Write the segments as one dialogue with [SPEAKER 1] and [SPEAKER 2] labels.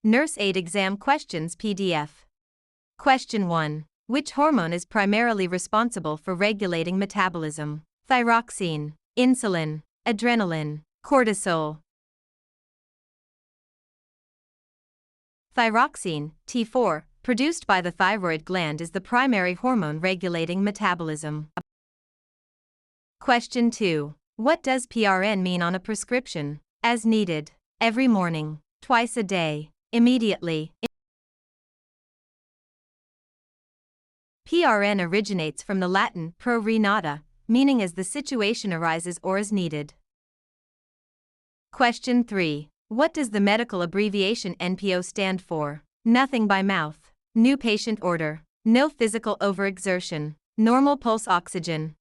[SPEAKER 1] Nurse Aide Exam Questions PDF. Question 1. Which hormone is primarily responsible for regulating metabolism? Thyroxine, insulin, adrenaline, cortisol. Thyroxine, T4, produced by the thyroid gland, is the primary hormone regulating metabolism. Question 2. What does PRN mean on a prescription? As needed, every morning, twice a day, immediately. PRN originates from the Latin pro re nata, meaning as the situation arises or as needed. Question 3. What does the medical abbreviation NPO stand for? Nothing by mouth, new patient order, no physical overexertion, normal pulse oxygen.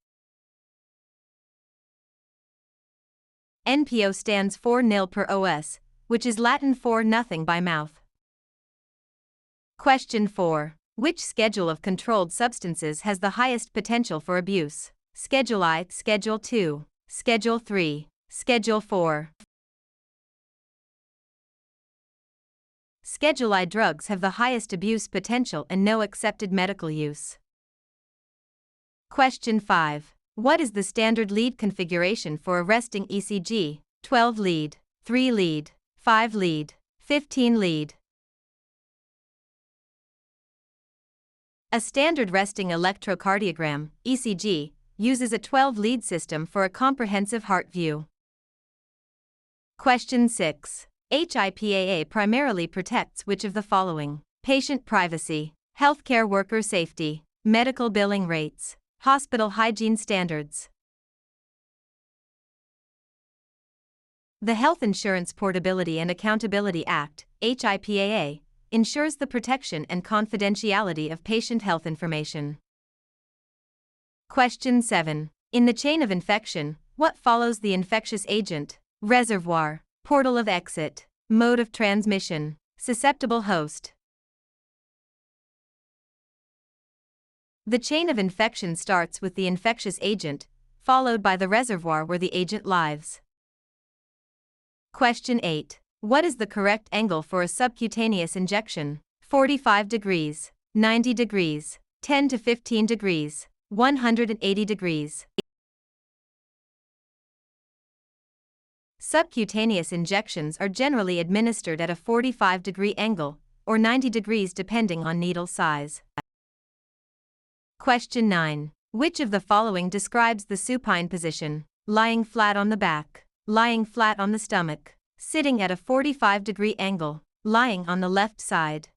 [SPEAKER 1] NPO stands for nil per os, which is Latin for nothing by mouth. Question 4. Which schedule of controlled substances has the highest potential for abuse? Schedule I, Schedule II, Schedule III, Schedule IV. Schedule I drugs have the highest abuse potential and no accepted medical use. Question 5. What is the standard lead configuration for a resting ECG? 12 lead, 3 lead, 5 lead, 15 lead. A standard resting electrocardiogram, ECG, uses a 12-lead system for a comprehensive heart view. Question 6. HIPAA primarily protects which of the following? Patient privacy, healthcare worker safety, medical billing rates, hospital hygiene standards. The Health Insurance Portability and Accountability Act, HIPAA, ensures the protection and confidentiality of patient health information. Question 7. In the chain of infection, what follows the infectious agent? Reservoir, portal of exit, mode of transmission, susceptible host. The chain of infection starts with the infectious agent, followed by the reservoir where the agent lives. Question 8. What is the correct angle for a subcutaneous injection? 45 degrees, 90 degrees, 10 to 15 degrees, 180 degrees. Subcutaneous injections are generally administered at a 45-degree angle, or 90 degrees depending on needle size. Question 9. Which of the following describes the supine position? Lying flat on the back, lying flat on the stomach, sitting at a 45-degree angle, lying on the left side.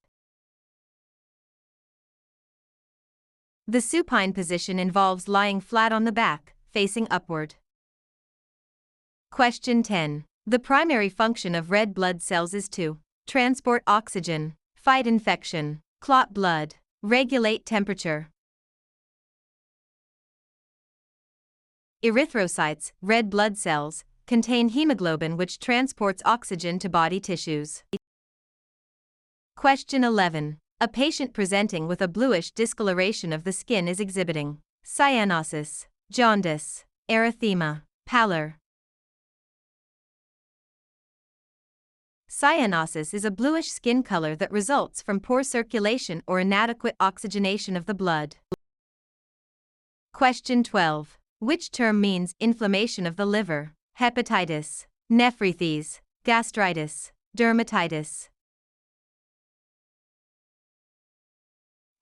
[SPEAKER 1] The supine position involves lying flat on the back, facing upward. Question 10. The primary function of red blood cells is to transport oxygen, fight infection, clot blood, regulate temperature. Erythrocytes, red blood cells, contain hemoglobin which transports oxygen to body tissues. Question 11. A patient presenting with a bluish discoloration of the skin is exhibiting cyanosis, jaundice, erythema, pallor. Cyanosis is a bluish skin color that results from poor circulation or inadequate oxygenation of the blood. Question 12. Which term means inflammation of the liver? Hepatitis, nephritis, gastritis, dermatitis.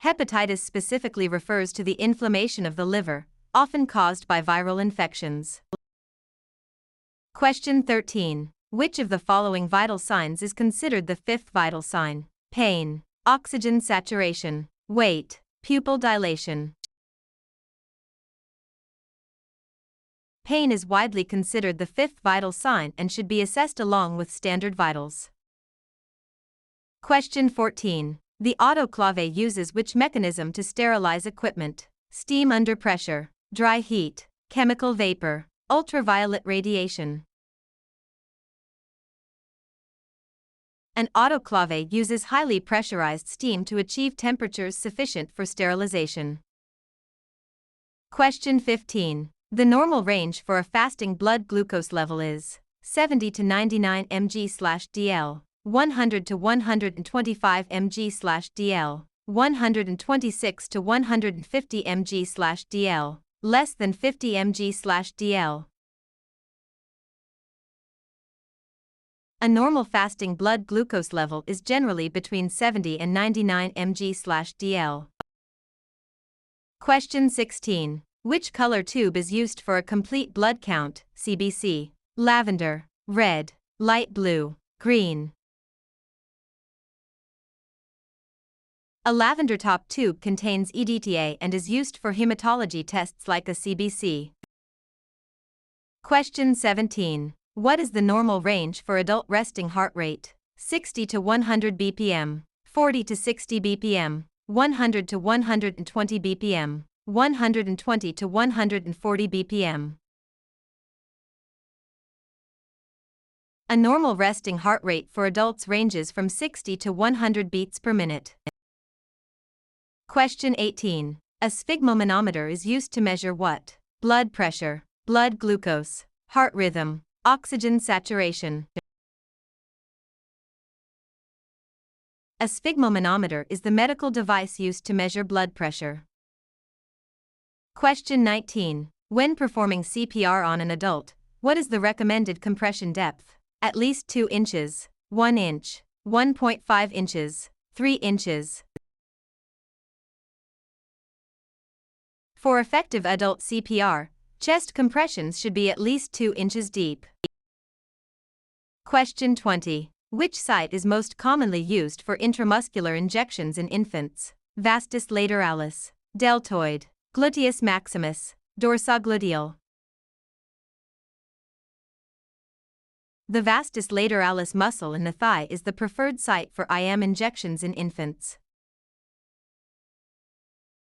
[SPEAKER 1] Hepatitis specifically refers to the inflammation of the liver, often caused by viral infections. Question 13. Which of the following vital signs is considered the fifth vital sign? Pain, oxygen saturation, weight, pupil dilation. Pain is widely considered the fifth vital sign and should be assessed along with standard vitals. Question 14. The autoclave uses which mechanism to sterilize equipment? Steam under pressure, dry heat, chemical vapor, ultraviolet radiation. An autoclave uses highly pressurized steam to achieve temperatures sufficient for sterilization. Question 15. The normal range for a fasting blood glucose level is 70 to 99 mg/dl. 100 to 125 mg/dl, 126 to 150 mg/dl, less than 50 mg/dl. A normal fasting blood glucose level is generally between 70 and 99 mg/dl. Question 16. Which color tube is used for a complete blood count, CBC? Lavender, red, light blue, green. A lavender top tube contains EDTA and is used for hematology tests like a CBC. Question 17. What is the normal range for adult resting heart rate? 60 to 100 bpm, 40 to 60 bpm, 100 to 120 bpm, 120 to 140 bpm. A normal resting heart rate for adults ranges from 60 to 100 beats per minute. Question 18. A sphygmomanometer is used to measure what? Blood pressure, blood glucose, heart rhythm, oxygen saturation. A sphygmomanometer is the medical device used to measure blood pressure. Question 19. When performing CPR on an adult, what is the recommended compression depth? At least 2 inches, 1 inch, 1.5 inches, 3 inches. For effective adult CPR, chest compressions should be at least 2 inches deep. Question 20. Which site is most commonly used for intramuscular injections in infants? Vastus lateralis, deltoid, gluteus maximus, dorsogluteal. The vastus lateralis muscle in the thigh is the preferred site for IM injections in infants.